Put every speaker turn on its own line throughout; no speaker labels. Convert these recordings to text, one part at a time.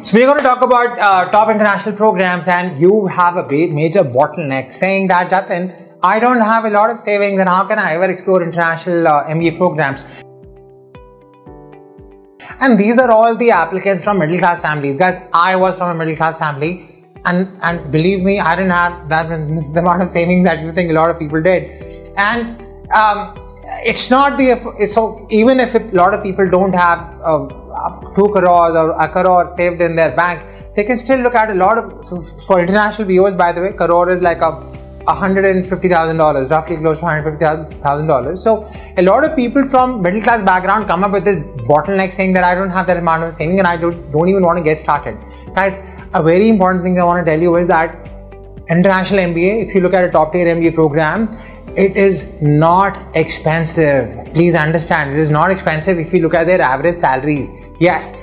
So we're going to talk about top international programs, and you have a major bottleneck saying that, Jatin, I don't have a lot of savings and how can I ever explore international MBA programs? And these are all the applicants from middle class families. Guys, I was from a middle class family, and believe me, I didn't have that the amount of savings that you think a lot of people did. And it's not so even if a lot of people don't have 2 crores or a crore saved in their bank, they can still look at a lot of, so for international viewers, by the way, crore is like $150,000, roughly close to $150,000. So a lot of people from middle class background come up with this bottleneck saying that I don't have that amount of saving and I don't even want to get started. Guys, a very important thing I want to tell you is that international MBA, if you look at a top tier MBA program, it is not expensive. Please understand, it is not expensive if you look at their average salaries. Yes,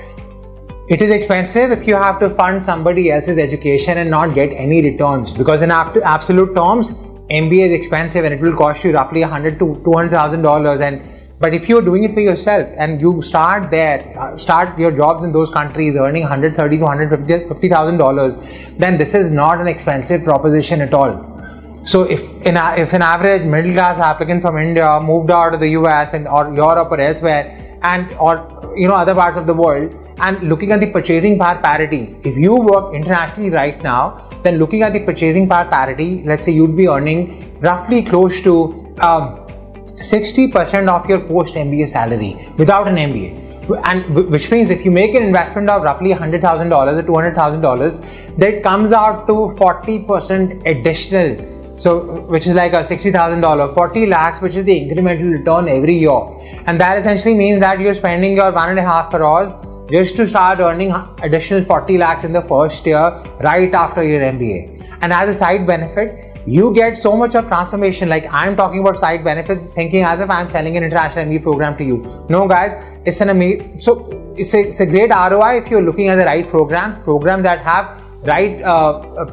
it is expensive if you have to fund somebody else's education and not get any returns, because in absolute terms, MBA is expensive and it will cost you roughly $100,000 to $200,000. But if you're doing it for yourself and you start there, start your jobs in those countries earning $130,000 to $150,000, then this is not an expensive proposition at all. So if an average middle class applicant from India moved out of the US or Europe or elsewhere or other parts of the world, and looking at the purchasing power parity, if you work internationally right now, then looking at the purchasing power parity, let's say you'd be earning roughly close to 60% of your post MBA salary without an MBA. And which means if you make an investment of roughly $100,000 or $200,000, that comes out to 40% additional. So, which is like a $60,000, 40 lakhs, which is the incremental return every year. And that essentially means that you're spending your 1.5 crores just to start earning additional 40 lakhs in the first year right after your MBA. And as a side benefit, you get so much of transformation. Like I'm talking about side benefits, thinking as if I'm selling an international MBA program to you. No, guys, it's an amazing. So it's a great ROI if you're looking at the right programs that have right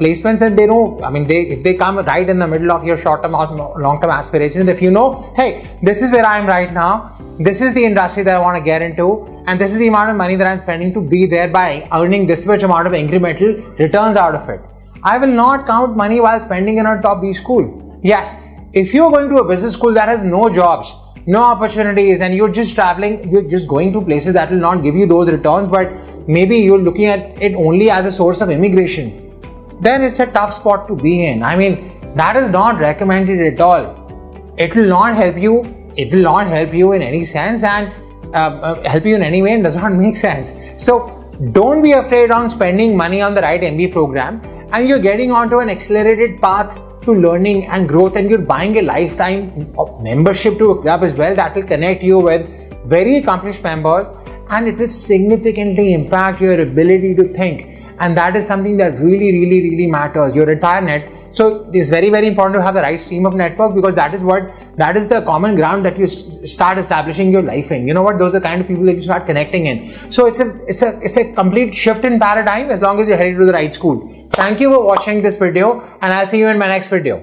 placements, then they know. I mean, if they come right in the middle of your short-term or long-term aspirations, if you know, hey, this is where I am right now, this is the industry that I want to get into, and this is the amount of money that I'm spending to be there by earning this much amount of incremental returns out of it. I will not count money while spending in a top B school. Yes, if you're going to a business school that has no jobs, no opportunities, and you're just traveling, you're just going to places that will not give you those returns, but maybe you're looking at it only as a source of immigration, then it's a tough spot to be in. I mean, that is not recommended at all. It will not help you. It will not help you in any sense and help you in any way, and does not make sense. So don't be afraid on spending money on the right MBA program, and you're getting onto an accelerated path to learning and growth, and you're buying a lifetime membership to a club as well that will connect you with very accomplished members, and it will significantly impact your ability to think. And that is something that really matters, your entire net. So it's very important to have the right stream of network, because that is the common ground that you start establishing your life in. You know what? Those are the kind of people that you start connecting in. So it's a complete shift in paradigm as long as you're headed to the right school. Thank you for watching this video, and I'll see you in my next video.